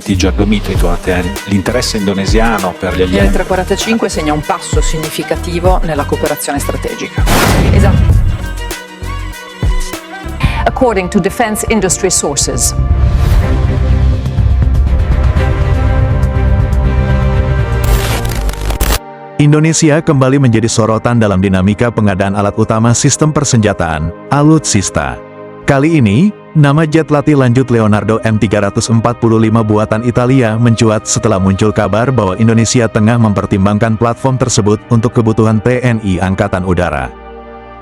prestigio agguerrito, l'interesse indonesiano per gli alieni. Il 345 segna un passo significativo nella cooperazione strategica. Esatto. According to defense industry sources. Indonesia kembali menjadi sorotan dalam dinamika pengadaan alat utama sistem persenjataan, Alutsista. Kali ini, nama jet latih lanjut Leonardo M345 buatan Italia mencuat setelah muncul kabar bahwa Indonesia tengah mempertimbangkan platform tersebut untuk kebutuhan TNI Angkatan Udara.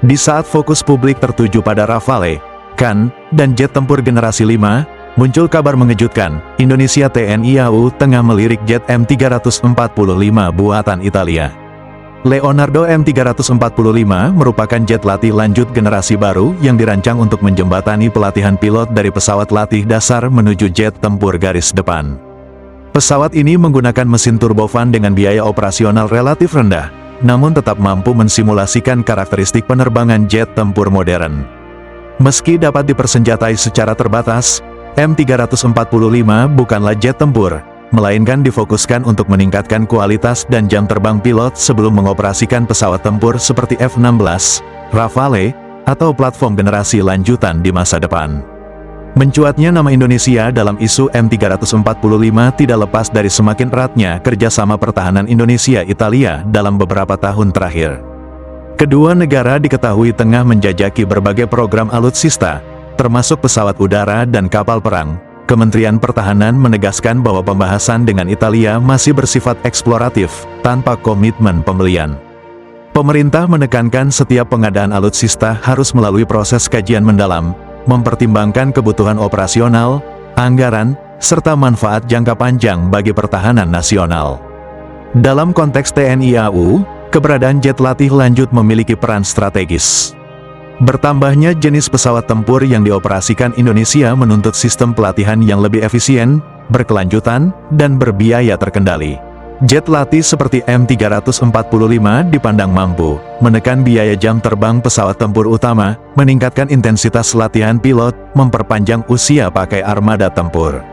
Di saat fokus publik tertuju pada Rafale, Kan, dan jet tempur generasi 5, muncul kabar mengejutkan, Indonesia TNI AU tengah melirik jet M345 buatan Italia. Leonardo M345 merupakan jet latih lanjut generasi baru yang dirancang untuk menjembatani pelatihan pilot dari pesawat latih dasar menuju jet tempur garis depan. Pesawat ini menggunakan mesin turbofan dengan biaya operasional relatif rendah, namun tetap mampu mensimulasikan karakteristik penerbangan jet tempur modern. Meski dapat dipersenjatai secara terbatas, M345 bukanlah jet tempur, melainkan difokuskan untuk meningkatkan kualitas dan jam terbang pilot sebelum mengoperasikan pesawat tempur seperti F-16, Rafale, atau platform generasi lanjutan di masa depan. Mencuatnya nama Indonesia dalam isu M345 tidak lepas dari semakin eratnya kerjasama pertahanan Indonesia-Italia dalam beberapa tahun terakhir. Kedua negara diketahui tengah menjajaki berbagai program alutsista, termasuk pesawat udara dan kapal perang. Kementerian Pertahanan menegaskan bahwa pembahasan dengan Italia masih bersifat eksploratif, tanpa komitmen pembelian. Pemerintah menekankan setiap pengadaan alutsista harus melalui proses kajian mendalam, mempertimbangkan kebutuhan operasional, anggaran, serta manfaat jangka panjang bagi pertahanan nasional. Dalam konteks TNI AU, keberadaan jet latih lanjut memiliki peran strategis. Bertambahnya jenis pesawat tempur yang dioperasikan Indonesia menuntut sistem pelatihan yang lebih efisien, berkelanjutan, dan berbiaya terkendali. Jet latih seperti M345 dipandang mampu menekan biaya jam terbang pesawat tempur utama, meningkatkan intensitas latihan pilot, memperpanjang usia pakai armada tempur.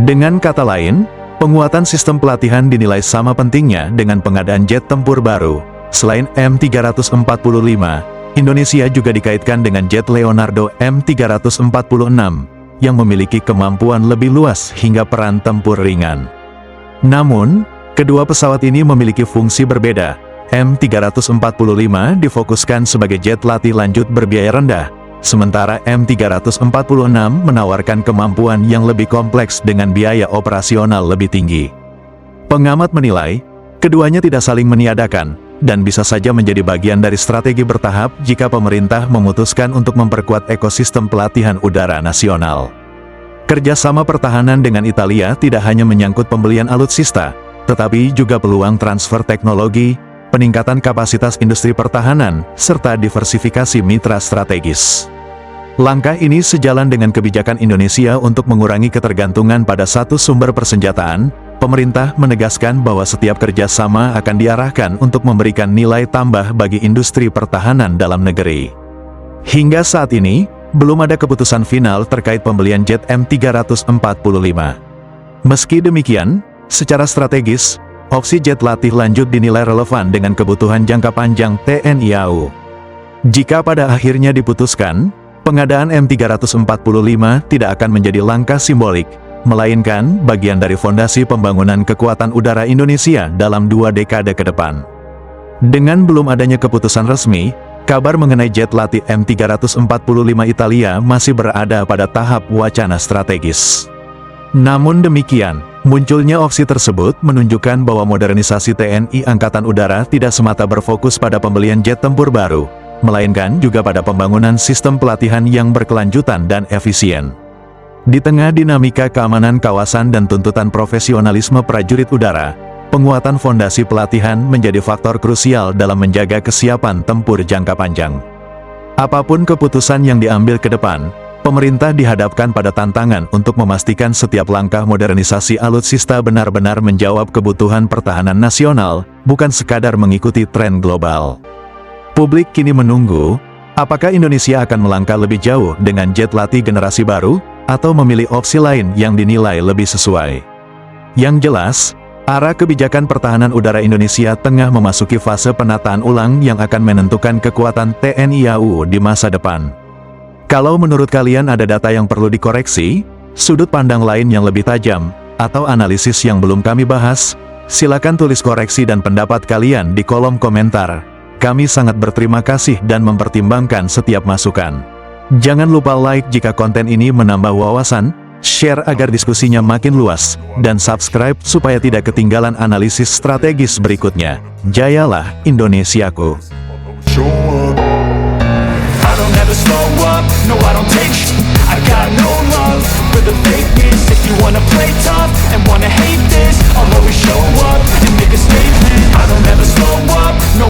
Dengan kata lain, penguatan sistem pelatihan dinilai sama pentingnya dengan pengadaan jet tempur baru. Selain M345, Indonesia juga dikaitkan dengan jet Leonardo M346, yang memiliki kemampuan lebih luas hingga peran tempur ringan. Namun, kedua pesawat ini memiliki fungsi berbeda. M345 difokuskan sebagai jet latih lanjut berbiaya rendah, sementara M346 menawarkan kemampuan yang lebih kompleks dengan biaya operasional lebih tinggi. Pengamat menilai, keduanya tidak saling meniadakan, dan bisa saja menjadi bagian dari strategi bertahap jika pemerintah memutuskan untuk memperkuat ekosistem pelatihan udara nasional. Kerjasama pertahanan dengan Italia tidak hanya menyangkut pembelian alutsista, tetapi juga peluang transfer teknologi, peningkatan kapasitas industri pertahanan, serta diversifikasi mitra strategis. Langkah ini sejalan dengan kebijakan Indonesia untuk mengurangi ketergantungan pada satu sumber persenjataan. Pemerintah menegaskan bahwa setiap kerjasama akan diarahkan untuk memberikan nilai tambah bagi industri pertahanan dalam negeri. Hingga saat ini, belum ada keputusan final terkait pembelian jet M345. Meski demikian, secara strategis, opsi jet latih lanjut dinilai relevan dengan kebutuhan jangka panjang TNI AU. Jika pada akhirnya diputuskan, pengadaan M345 tidak akan menjadi langkah simbolik, melainkan bagian dari fondasi pembangunan kekuatan udara Indonesia dalam 2 dekade ke depan. Dengan belum adanya keputusan resmi, kabar mengenai jet latih M345 Italia masih berada pada tahap wacana strategis. Namun demikian, munculnya opsi tersebut menunjukkan bahwa modernisasi TNI Angkatan Udara tidak semata berfokus pada pembelian jet tempur baru, melainkan juga pada pembangunan sistem pelatihan yang berkelanjutan dan efisien. Di tengah dinamika keamanan kawasan dan tuntutan profesionalisme prajurit udara, penguatan fondasi pelatihan menjadi faktor krusial dalam menjaga kesiapan tempur jangka panjang. Apapun keputusan yang diambil ke depan, pemerintah dihadapkan pada tantangan untuk memastikan setiap langkah modernisasi alutsista benar-benar menjawab kebutuhan pertahanan nasional, bukan sekadar mengikuti tren global. Publik kini menunggu, apakah Indonesia akan melangkah lebih jauh dengan jet latih generasi baru, atau memilih opsi lain yang dinilai lebih sesuai. Yang jelas, arah kebijakan pertahanan udara Indonesia tengah memasuki fase penataan ulang yang akan menentukan kekuatan TNI AU di masa depan. Kalau menurut kalian ada data yang perlu dikoreksi, sudut pandang lain yang lebih tajam, atau analisis yang belum kami bahas, silakan tulis koreksi dan pendapat kalian di kolom komentar. Kami sangat berterima kasih dan mempertimbangkan setiap masukan. Jangan lupa like jika konten ini menambah wawasan, share agar diskusinya makin luas, dan subscribe supaya tidak ketinggalan analisis strategis berikutnya. Jayalah Indonesiaku! Show up. I don't ever slow up, no I don't take sh**. I got no love for the fakeness. If you wanna play tough and wanna hate this, I'll always show up and make a statement. I don't ever slow up, no